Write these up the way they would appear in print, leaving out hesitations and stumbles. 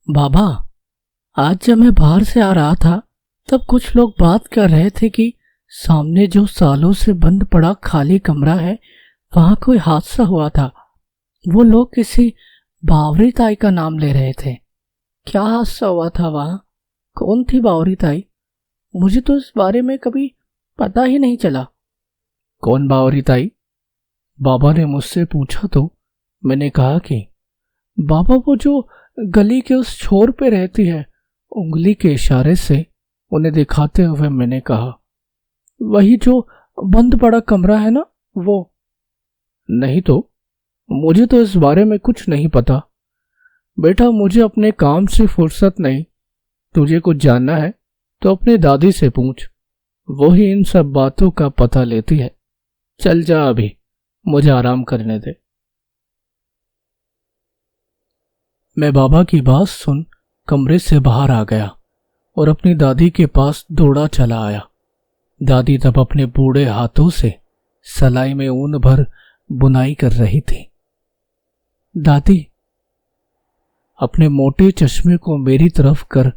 बाबा, आज जब मैं बाहर से आ रहा था तब कुछ लोग बात कर रहे थे कि सामने जो सालों से बंद पड़ा खाली कमरा है वहां कोई हादसा हुआ था। वो लोग किसी बावरी ताई का नाम ले रहे थे। क्या हादसा हुआ था वहां? कौन थी बावरी ताई? मुझे तो इस बारे में कभी पता ही नहीं चला। कौन बावरी ताई? बाबा ने मुझसे पूछा तो मैंने कहा कि बाबा, वो जो गली के उस छोर पे रहती है। उंगली के इशारे से उन्हें दिखाते हुए मैंने कहा, वही जो बंद पड़ा कमरा है ना, वो? नहीं तो, मुझे तो इस बारे में कुछ नहीं पता। बेटा, मुझे अपने काम से फुर्सत नहीं। तुझे कुछ जानना है तो अपनी दादी से पूछ, वो ही इन सब बातों का पता लेती है। चल जा, अभी मुझे आराम करने दे। मैं बाबा की बात सुन कमरे से बाहर आ गया और अपनी दादी के पास दौड़ा चला आया। दादी तब अपने बूढ़े हाथों से सलाई में ऊन भर बुनाई कर रही थी। दादी, अपने मोटे चश्मे को मेरी तरफ कर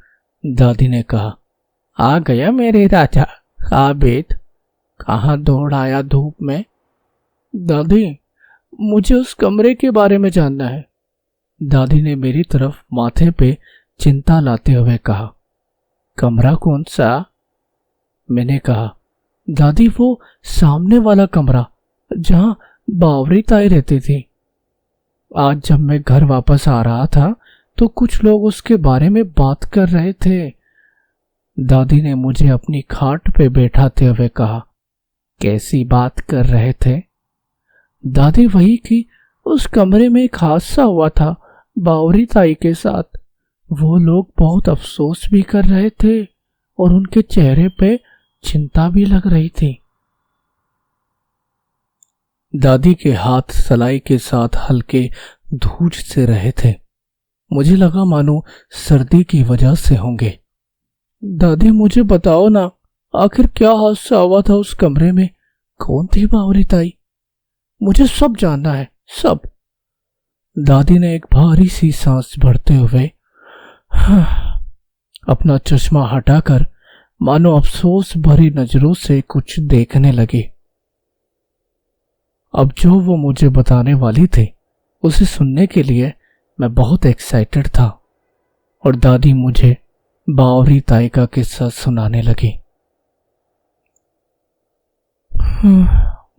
दादी ने कहा, आ गया मेरे राजा। आ बेट, कहाँ दौड़ आया धूप में? दादी, मुझे उस कमरे के बारे में जानना है। दादी ने मेरी तरफ माथे पे चिंता लाते हुए कहा। कमरा कौन सा? मैंने कहा, दादी, वो सामने वाला कमरा जहां बावरी ताई रहती थी। आज जब मैं घर वापस आ रहा था तो कुछ लोग उसके बारे में बात कर रहे थे। दादी ने मुझे अपनी खाट पे बैठाते हुए कहा। कैसी बात कर रहे थे? दादी, वही कि उस कमरे में एक हादसा हुआ था बावरी ताई के साथ। वो लोग बहुत अफसोस भी कर रहे थे और उनके चेहरे पे चिंता भी लग रही थी। दादी के हाथ सलाई के साथ हल्के धूज से रहे थे। मुझे लगा मानो सर्दी की वजह से होंगे। दादी, मुझे बताओ ना, आखिर क्या हादसा हुआ था उस कमरे में? कौन थी बावरी ताई? मुझे सब जानना है, सब। दादी ने एक भारी सी सांस भरते हुए अपना चश्मा हटाकर मानो अफसोस भरी नजरों से कुछ देखने लगी। अब जो वो मुझे बताने वाली थी उसे सुनने के लिए मैं बहुत एक्साइटेड था और दादी मुझे बावरी ताई का किस्सा सुनाने लगी।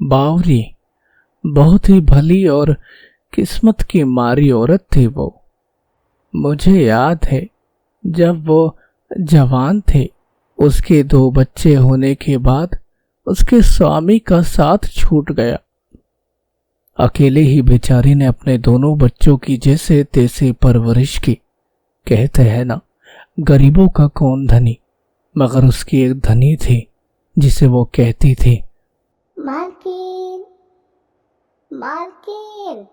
बावरी बहुत ही भली और किस्मत की मारी औरत थी वो। मुझे याद है जब वो जवान थे, उसके 2 बच्चे होने के बाद उसके स्वामी का साथ छूट गया। अकेले ही बेचारी ने अपने दोनों बच्चों की जैसे तैसे परवरिश की। कहते हैं ना, गरीबों का कौन धनी, मगर उसकी एक धनी थी जिसे वो कहती थी, मालकिन, मालकिन।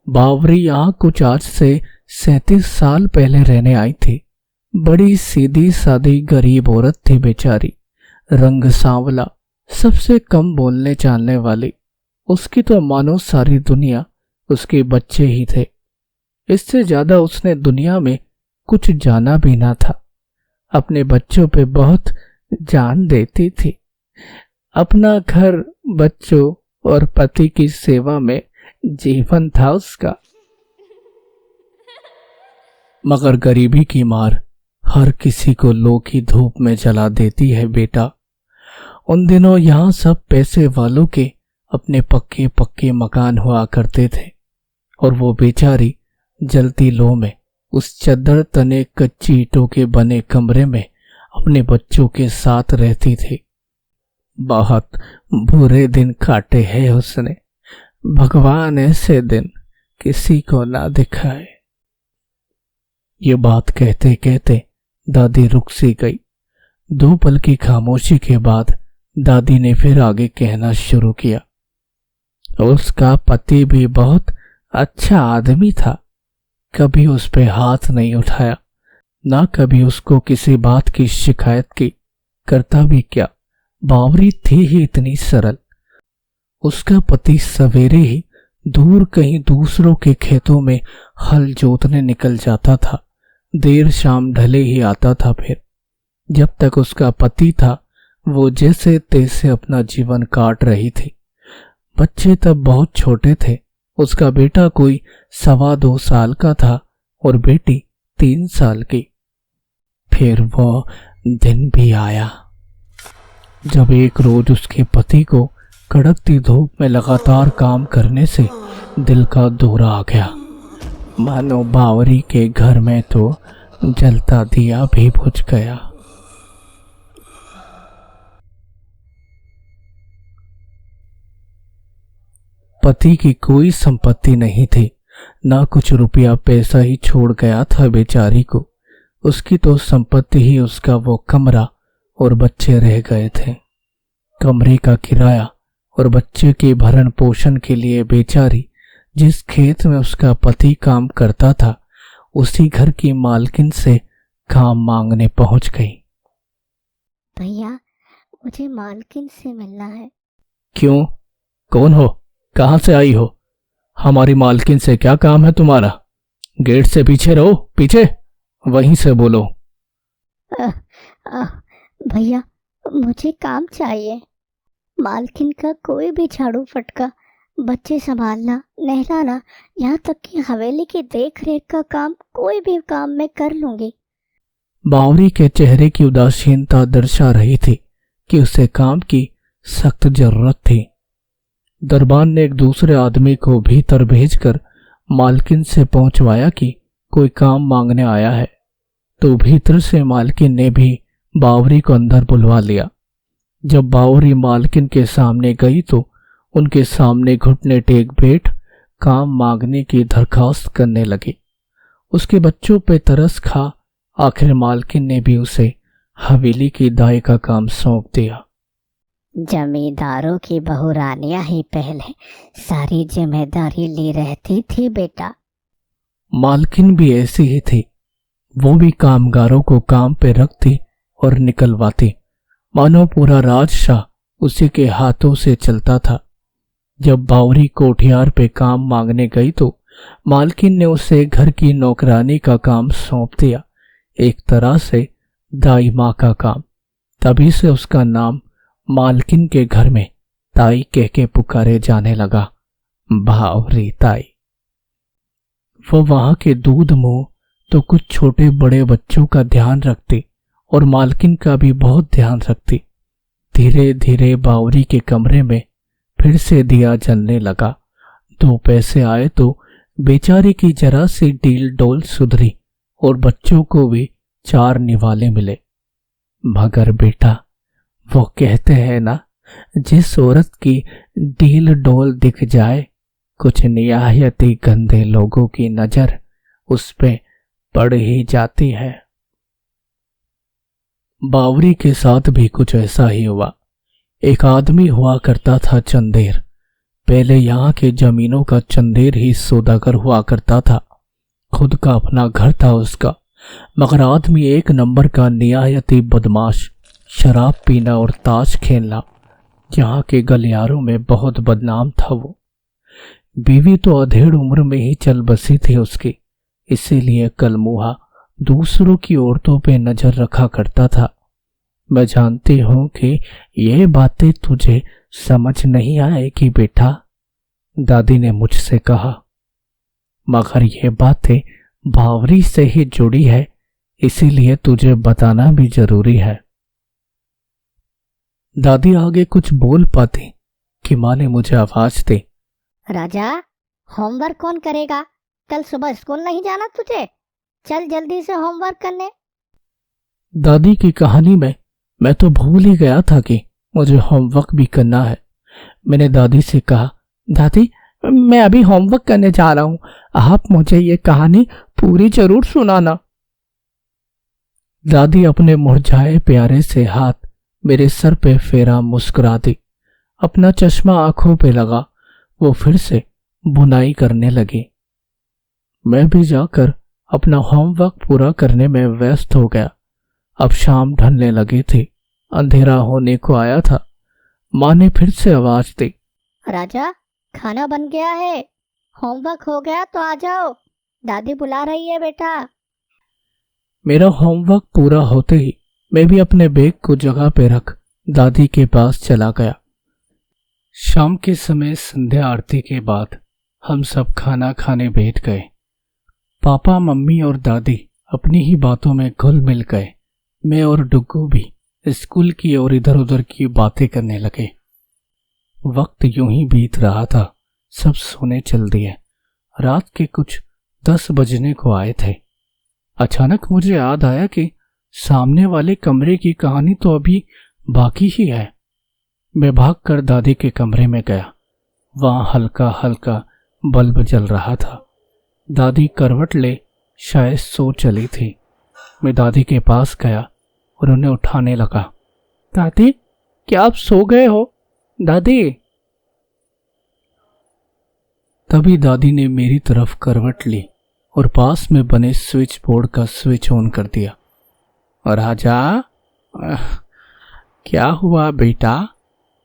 बावरी यहाँ कुछ आज से 37 साल पहले रहने आई थी। बड़ी सीधी सादी गरीब औरत थी बेचारी, रंग सांवला, सबसे कम बोलने चालने वाली। उसकी तो मानो सारी दुनिया उसके बच्चे ही थे। इससे ज्यादा उसने दुनिया में कुछ जाना भी ना था। अपने बच्चों पे बहुत जान देती थी। अपना घर, बच्चों और पति की सेवा में जीवन था उसका। मगर गरीबी की मार हर किसी को लौ की धूप में जला देती है बेटा। उन दिनों यहाँ सब पैसे वालों के अपने पक्के पक्के मकान हुआ करते थे और वो बेचारी जलती लौ में उस चद्दर तने कच्ची ईंटों के बने कमरे में अपने बच्चों के साथ रहती थी। बहुत बुरे दिन काटे हैं उसने। भगवान ऐसे दिन किसी को ना दिखाए। ये बात कहते कहते दादी रुक सी गई। 2 पल की खामोशी के बाद दादी ने फिर आगे कहना शुरू किया। उसका पति भी बहुत अच्छा आदमी था। कभी उस पे हाथ नहीं उठाया, ना कभी उसको किसी बात की शिकायत की। करता भी क्या, बावरी थी ही इतनी सरल। उसका पति सवेरे ही दूर कहीं दूसरों के खेतों में हल जोतने निकल जाता था देर शाम ढले ही आता था। फिर जब तक उसका पति था वो जैसे तैसे अपना जीवन काट रही थी। बच्चे तब बहुत छोटे थे। उसका बेटा कोई 2.25 साल का था और बेटी 3 साल की। फिर वो दिन भी आया जब एक रोज उसके पति को कड़कती धूप में लगातार काम करने से दिल का दौरा आ गया। मानो बावरी के घर में तो जलता दिया भी बुझ गया। पति की कोई संपत्ति नहीं थी, ना कुछ रुपया पैसा ही छोड़ गया था बेचारी को। उसकी तो संपत्ति ही उसका वो कमरा और बच्चे रह गए थे। कमरे का किराया और बच्चे के भरण पोषण के लिए बेचारी जिस खेत में उसका पति काम करता था उसी घर की मालकिन से काम मांगने पहुंच गई। भैया, मुझे मालकिन से मिलना है। क्यों? कौन हो? कहां से आई हो? हमारी मालकिन से क्या काम है तुम्हारा? गेट से पीछे रहो, पीछे, वहीं से बोलो। भैया, मुझे काम चाहिए। मालकिन का कोई भी झाड़ू फटका, बच्चे संभालना, नहलाना, यहाँ तक कि हवेली की देख रेख का काम, कोई भी काम मैं कर लूंगी। बावरी के चेहरे की उदासीनता दर्शा रही थी कि उसे काम की सख्त जरूरत थी। दरबान ने एक दूसरे आदमी को भीतर भेजकर मालकिन से पहुंचवाया कि कोई काम मांगने आया है, तो भीतर से मालकिन ने भी बावरी को अंदर बुलवा लिया। जब बावरी मालकिन के सामने गई तो उनके सामने घुटने टेक बैठ काम मांगने की दरखास्त करने लगी। उसके बच्चों पे तरस खा आखिर मालकिन ने भी उसे हवेली की दाई का काम सौंप दिया। जमींदारों की बहुरानियां ही पहले सारी जिम्मेदारी ली रहती थी बेटा। मालकिन भी ऐसी ही थी। वो भी कामगारों को काम पे रखती और निकलवाती, मानो पूरा राजशाह उसी के हाथों से चलता था। जब बावरी कोठियार पे काम मांगने गई तो मालकिन ने उसे घर की नौकरानी का काम सौंप दिया, एक तरह से दाई माँ का काम। तभी से उसका नाम मालकिन के घर में ताई कह के पुकारे जाने लगा, बावरी ताई। वो वहां के दूध मुंह तो कुछ छोटे बड़े बच्चों का ध्यान रखती और मालकिन का भी बहुत ध्यान रखती। धीरे धीरे बावरी के कमरे में फिर से दिया जलने लगा। 2 पैसे आए तो बेचारी की जरा सी डील डोल सुधरी और बच्चों को भी 4 निवाले मिले। मगर बेटा, वो कहते हैं ना, जिस औरत की डील डोल दिख जाए, कुछ निहायत ही गंदे लोगों की नजर उस पे पड़ ही जाती है। बावरी के साथ भी कुछ ऐसा ही हुआ। एक आदमी हुआ करता था चंदेर। पहले यहाँ के जमीनों का चंदेर ही सौदागर हुआ करता था। खुद का अपना घर था उसका, मगर आदमी एक नंबर का निहायती बदमाश। शराब पीना और ताश खेलना यहाँ के गलियारों में बहुत बदनाम था वो। बीवी तो अधेड़ उम्र में ही चल बसी थी उसकी, इसीलिए कलमुहा दूसरों की औरतों पे नजर रखा करता था। मैं जानती हूं कि ये बातें तुझे समझ नहीं आएगी बेटा, दादी ने मुझसे कहा, मगर ये बातें बावरी से ही जुड़ी है, इसीलिए तुझे बताना भी जरूरी है। दादी आगे कुछ बोल पाती कि माँ ने मुझे आवाज दी, राजा, होमवर्क कौन करेगा? कल सुबह स्कूल नहीं जाना तुझे? चल जल्दी से होमवर्क करने। दादी की कहानी में मैं तो भूल ही गया था कि मुझे होमवर्क भी करना है। मैंने दादी से कहा, दादी, मैं अभी होमवर्क करने जा रहा हूँ, आप मुझे ये कहानी पूरी जरूर सुनाना। दादी अपने मुरझाए प्यारे से हाथ मेरे सर पे फेरा मुस्कुरा दी। अपना चश्मा आंखों पे लगा वो फिर से बुनाई करने लगी। मैं भी जाकर अपना होमवर्क पूरा करने में व्यस्त हो गया। अब शाम ढलने लगी थी, अंधेरा होने को आया था। माँ ने फिर से आवाज दी, राजा, खाना बन गया है, होमवर्क हो गया तो आ जाओ, दादी बुला रही है बेटा। मेरा होमवर्क पूरा होते ही मैं भी अपने बैग को जगह पे रख दादी के पास चला गया। शाम के समय संध्या आरती के बाद हम सब खाना खाने बैठ गए। पापा, मम्मी और दादी अपनी ही बातों में घुल मिल गए। मैं और डुग्गू भी स्कूल की और इधर उधर की बातें करने लगे। वक्त यूं ही बीत रहा था। सब सोने चल दिए। रात के कुछ 10 बजने को आए थे। अचानक मुझे याद आया कि सामने वाले कमरे की कहानी तो अभी बाकी ही है। मैं भागकर दादी के कमरे में गया। वहां हल्का हल्का बल्ब जल रहा था। दादी करवट ले शायद सो चली थी। मैं दादी के पास गया और उन्हें उठाने लगा। दादी, क्या आप सो गए हो? दादी। तभी दादी ने मेरी तरफ करवट ली और पास में बने स्विच बोर्ड का स्विच ऑन कर दिया। और आजा, क्या हुआ बेटा,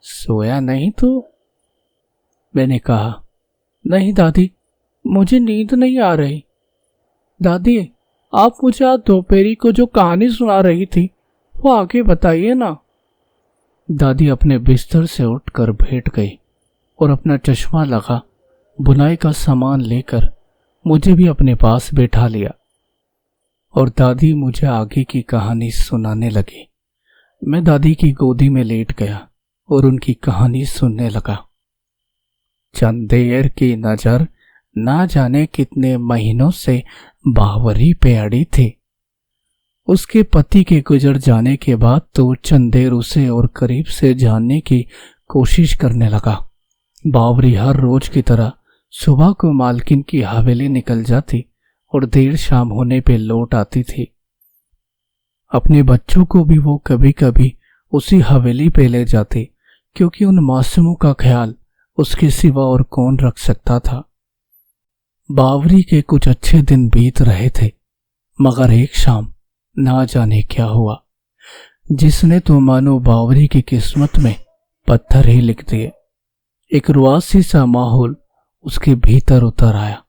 सोया नहीं तू? मैंने कहा, नहीं दादी, मुझे नींद नहीं आ रही। दादी, आप मुझे आज दोपहरी को जो कहानी सुना रही थी वो आगे बताइए ना। दादी अपने बिस्तर से उठकर बैठ गई और अपना चश्मा लगा बुनाई का सामान लेकर मुझे भी अपने पास बैठा लिया और दादी मुझे आगे की कहानी सुनाने लगी। मैं दादी की गोदी में लेट गया और उनकी कहानी सुनने लगा। चंदेर की नजर ना जाने कितने महीनों से बावरी पे अड़ी थी। उसके पति के गुजर जाने के बाद तो चंदेर उसे और करीब से जानने की कोशिश करने लगा। बावरी हर रोज की तरह सुबह को मालकिन की हवेली निकल जाती और देर शाम होने पे लौट आती थी। अपने बच्चों को भी वो कभी कभी उसी हवेली पे ले जाती, क्योंकि उन मासूमों का ख्याल उसके सिवा और कौन रख सकता था। बावरी के कुछ अच्छे दिन बीत रहे थे, मगर एक शाम ना जाने क्या हुआ, जिसने तो मानो बावरी की किस्मत में पत्थर ही लिख दिए। एक रुआसी सा माहौल उसके भीतर उतर आया।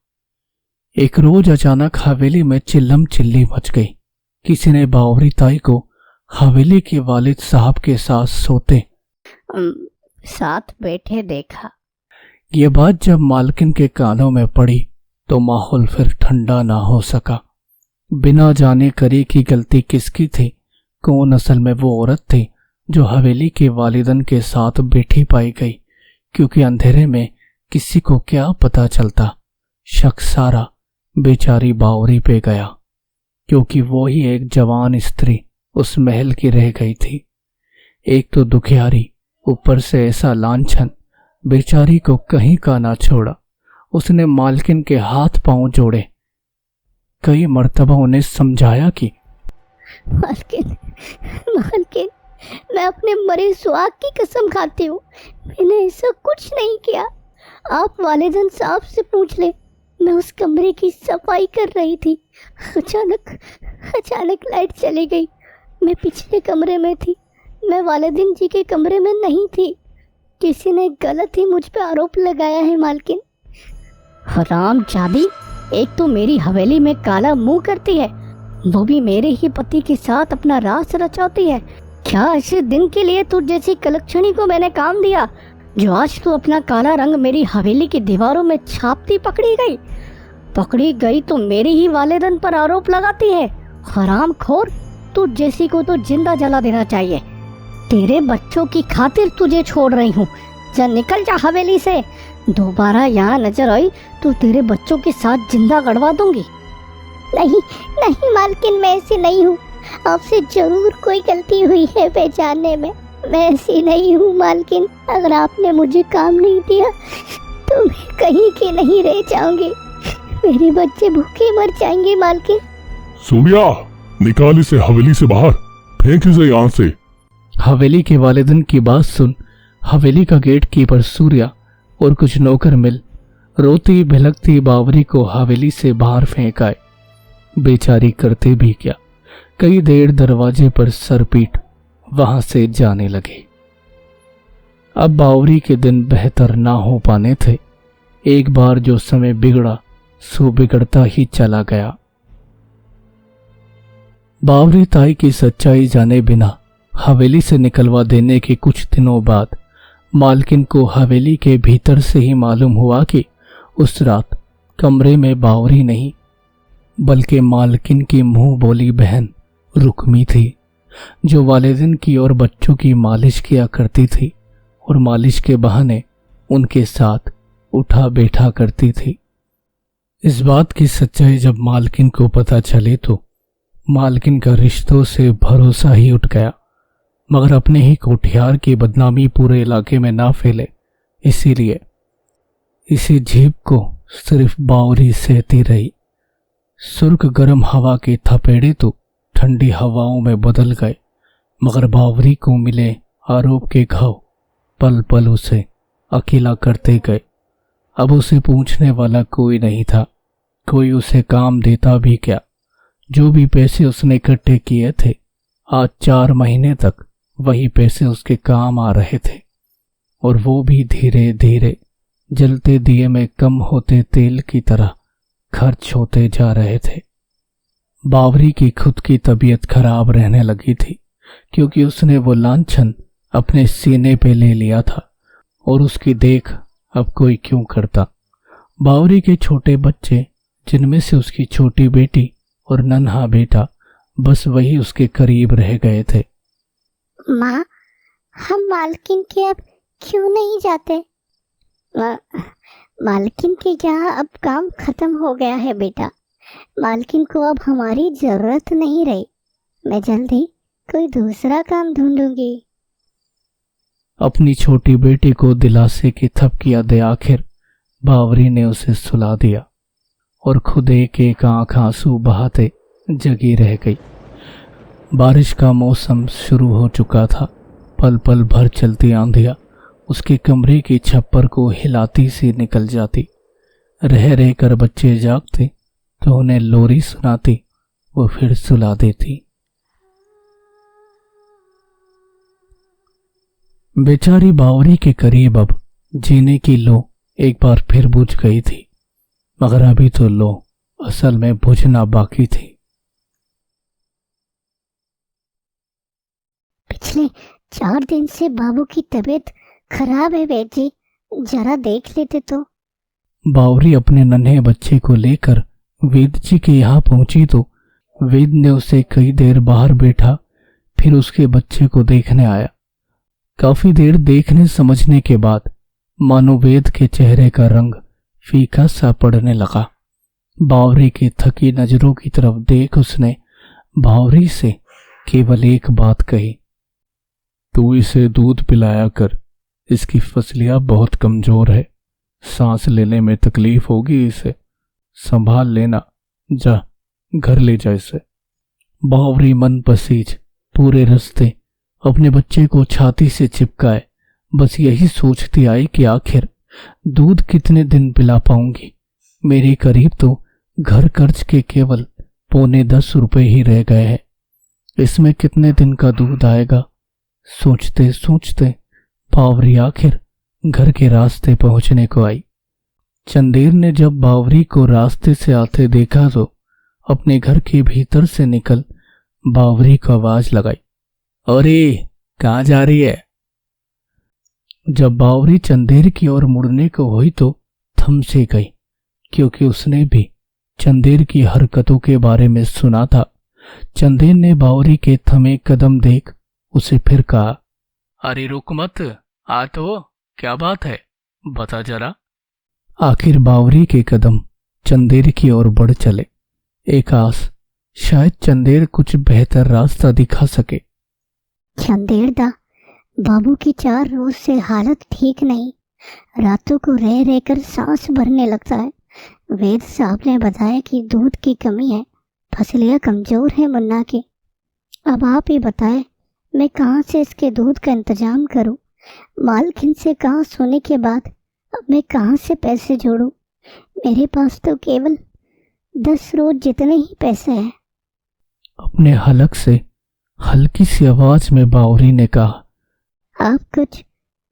एक रोज अचानक हवेली में चिल्लम चिल्ली मच गई। किसी ने बावरी ताई को हवेली के वालिद साहब के साथ सोते साथ बैठे देखा। ये बात जब मालकिन के कानों में पड़ी तो माहौल फिर ठंडा ना हो सका। बिना जाने करे कि गलती किसकी थी, कौन असल में वो औरत थी जो हवेली के वालिदन के साथ बैठी पाई गई, क्योंकि अंधेरे में किसी को क्या पता चलता। शक सारा बेचारी बावरी पे गया, क्योंकि वो ही एक जवान स्त्री उस महल की रह गई थी। एक तो दुखियारी, ऊपर से ऐसा लांछन, बेचारी को कहीं का ना छोड़ा। उसने मालकिन के हाथ पांव जोड़े, कई मर्तबा उन्हें समझाया कि मालकिन, मालकिन, मैं अपने मरे सुहाग की कसम खाती हूँ, मैंने ऐसा कुछ नहीं किया। आप वालिदन साहब से पूछ ले। मैं उस कमरे की सफाई कर रही थी। अचानक लाइट चली गई। मैं पिछले कमरे में थी, मैं वालिदिन जी के कमरे में नहीं थी। किसी ने गलत ही मुझ पे आरोप लगाया है मालकिन। हरामजादी, एक तो मेरी हवेली में काला मुंह करती है, वो भी मेरे ही पति के साथ अपना राज रचाती है। क्या ऐसे दिन के लिए तुझ जैसी कलक्षणी को मैंने काम दिया, जो आज तू अपना काला रंग मेरी हवेली की दीवारों में छापती पकड़ी गई तो मेरे ही वालिदन पर आरोप लगाती है। हरामखोर, तुझ जैसी को तो जिंदा जला देना चाहिए। तेरे बच्चों की खातिर तुझे छोड़ रही हूँ, जा निकल जा हवेली से। दोबारा यहाँ नजर आई तो तेरे बच्चों के साथ जिंदा गड़वा दूंगी। नहीं नहीं मालकिन, मैं ऐसी नहीं हूँ। आपसे जरूर कोई गलती हुई है पहचानने में। मैं ऐसी नहीं हूँ मालकिन। अगर आपने मुझे काम नहीं दिया तो मैं कहीं की नहीं रह जाऊंगी। मेरे बच्चे भूखे मर जाएंगे मालकिन। सूर्या, निकाल इसे हवेली से बाहर, फेंक इसे यहाँ से। हवेली के वालिदन की बात सुन हवेली का गेट कीपर सूर्या और कुछ नौकर मिल रोती भिलकती बावरी को हवेली से बाहर फेंक आए। बेचारी करते भी क्या, कई देर दरवाजे पर सर पीट वहां से जाने लगे। अब बावरी के दिन बेहतर ना हो पाने थे। एक बार जो समय बिगड़ा सो बिगड़ता ही चला गया। बावरी ताई की सच्चाई जाने बिना हवेली से निकलवा देने के कुछ दिनों बाद मालकिन को हवेली के भीतर से ही मालूम हुआ कि उस रात कमरे में बावरी नहीं बल्कि मालकिन की मुंह बोली बहन रुकमी थी, जो वालिदिन की और बच्चों की मालिश किया करती थी और मालिश के बहाने उनके साथ उठा बैठा करती थी। इस बात की सच्चाई जब मालकिन को पता चली तो मालकिन का रिश्तों से भरोसा ही उठ गया, मगर अपने ही कोठियार की बदनामी पूरे इलाके में ना फैले इसीलिए इसी झीप को सिर्फ बावरी सहती रही। सुर्ख गर्म हवा के थपेड़े तो ठंडी हवाओं में बदल गए, मगर बावरी को मिले आरोप के घाव पल पल उसे अकेला करते गए। अब उसे पूछने वाला कोई नहीं था, कोई उसे काम देता भी क्या। जो भी पैसे उसने इकट्ठे किए थे आज 4 महीने तक वही पैसे उसके काम आ रहे थे, और वो भी धीरे धीरे जलते दिए में कम होते तेल की तरह खर्च होते जा रहे थे। बावरी की खुद की तबीयत खराब रहने लगी थी, क्योंकि उसने वो लांछन अपने सीने पे ले लिया था और उसकी देख अब कोई क्यों करता। बावरी के छोटे बच्चे, जिनमें से उसकी छोटी बेटी और नन्हा बेटा, बस वही उसके करीब रह गए थे। माँ, हम मालकिन के अब क्यों नहीं जाते? मालकिन के यहाँ अब काम खत्म हो गया है बेटा। मालकिन को अब हमारी जरूरत नहीं रही। मैं जल्दी कोई दूसरा काम ढूंढूंगी। अपनी छोटी बेटी को दिलासे की थपकियां दे आखिर बावरी ने उसे सुला दिया और खुद एक एक आंख आंसू बहाते जगी रह गई। बारिश का मौसम शुरू हो चुका था। पल पल भर चलती आंधियां उसके कमरे की छप्पर को हिलाती सी निकल जाती। रह रह कर बच्चे जागते तो उन्हें लोरी सुनाती, वो फिर सुला देती। बेचारी बावरी के करीब अब जीने की लो एक बार फिर बुझ गई थी, मगर अभी तो लो असल में बुझना बाकी थी। पिछले 4 दिन से बाबू की तबीयत खराब है वेद जी, जरा देख लेते तो। बावरी अपने नन्हे बच्चे को लेकर वेद जी के यहाँ पहुंची तो वेद ने उसे कई देर बाहर बैठा फिर उसके बच्चे को देखने आया। काफी देर देखने समझने के बाद मानो वेद के चेहरे का रंग फीका सा पड़ने लगा। बावरी की थकी नजरों की तरफ देख उसने बावरी से केवल एक बात कही, तू इसे दूध पिलाया कर, इसकी फसलियां बहुत कमजोर है, सांस लेने में तकलीफ होगी, इसे संभाल लेना, जा घर ले जा इसे। बावरी मन पसीज पूरे रास्ते अपने बच्चे को छाती से चिपकाए बस यही सोचती आई कि आखिर दूध कितने दिन पिला पाऊंगी। मेरे करीब तो घर खर्च के केवल 9.25 रुपए ही रह गए हैं, इसमें कितने दिन का दूध आएगा। सोचते सोचते बावरी आखिर घर के रास्ते पहुंचने को आई। चंदेर ने जब बावरी को रास्ते से आते देखा तो अपने घर के भीतर से निकल बावरी को आवाज लगाई, अरे कहाँ जा रही है? जब बावरी चंदेर की ओर मुड़ने को हुई तो थम से गई, क्योंकि उसने भी चंदेर की हरकतों के बारे में सुना था। चंदेर ने बावरी के थमे कदम देख उसे फिर कहा, अरे रुक मत, आ तो, क्या बात है, बता जरा। आखिर बावरी के कदम चंदेर की ओर बढ़ चले। एक आस, शायद चंदेर कुछ बेहतर रास्ता दिखा सके। चंदेर दा, बाबू की 4 रोज से हालत ठीक नहीं, रातों को रह रहकर सांस भरने लगता है। वेद साहब ने बताया कि दूध की कमी है, फसलियां कमजोर है मुन्ना की। अब आप ही बताएं, मैं कहाँ से इसके दूध का इंतजाम करूं? मालकिन से कहा सोने के बाद अब मैं कहाँ से पैसे जोड़ूं? मेरे पास तो केवल 10 रोज जितने ही पैसे हैं। अपने हलक से हल्की सी आवाज में बावरी ने कहा, आप कुछ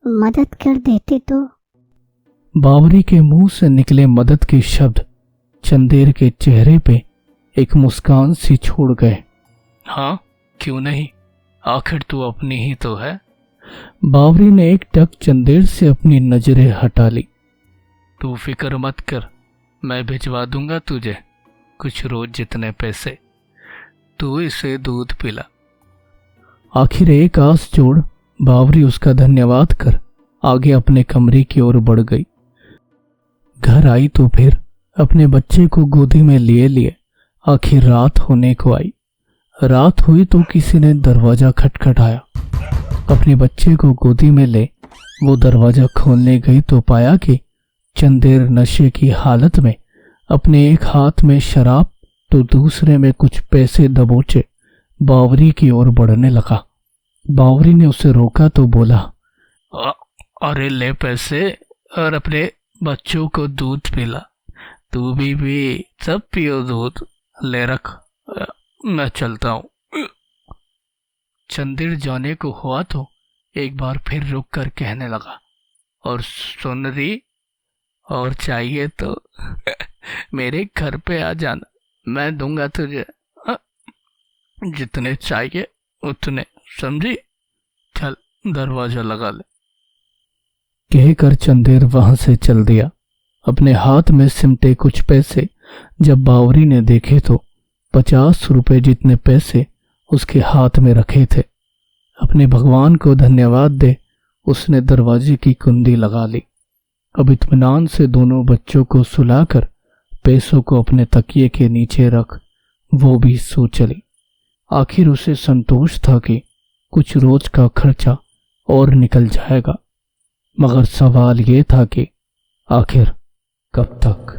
मदद कर देते तो। बावरी के मुंह से निकले मदद के शब्द चंदेर के चेहरे पे एक मुस्कान सी छोड़ गए। हाँ, क्यों नहीं, आखिर तू अपनी ही तो है। बावरी ने एक टक चंदेर से अपनी नजरें हटा ली। तू फिक्र मत कर, मैं भिजवा दूंगा तुझे कुछ रोज जितने पैसे, तू इसे दूध पिला। आखिर एक आस जोड़ बावरी उसका धन्यवाद कर आगे अपने कमरे की ओर बढ़ गई। घर आई तो फिर अपने बच्चे को गोदी में लिए लिए आखिर रात होने को आई। रात हुई तो किसी ने दरवाजा खटखटाया। अपने बच्चे को गोदी में ले वो दरवाजा खोलने गई तो पाया कि चंदेर नशे की हालत में अपने एक हाथ में शराब तो दूसरे में कुछ पैसे दबोचे बावरी की ओर बढ़ने लगा। बावरी ने उसे रोका तो बोला, अरे ले पैसे और अपने बच्चों को दूध पिला, तू भी सब पियो दूध, ले रख, मैं चलता हूँ। चंदेर जाने को हुआ तो एक बार फिर रुक कर कहने लगा, और सुन रही, और चाहिए तो मेरे घर पे आ जाना, मैं दूंगा तुझे जितने चाहिए उतने, समझी? चल दरवाजा लगा ले। कहकर चंदेर वहां से चल दिया। अपने हाथ में सिमटे कुछ पैसे जब बावरी ने देखे तो 50 रुपए जितने पैसे उसके हाथ में रखे थे। अपने भगवान को धन्यवाद दे उसने दरवाजे की कुंडी लगा ली। अब इत्मीनान से दोनों बच्चों को सुलाकर पैसों को अपने तकिए के नीचे रख वो भी सो चली। आखिर उसे संतोष था कि कुछ रोज का खर्चा और निकल जाएगा, मगर सवाल ये था कि आखिर कब तक।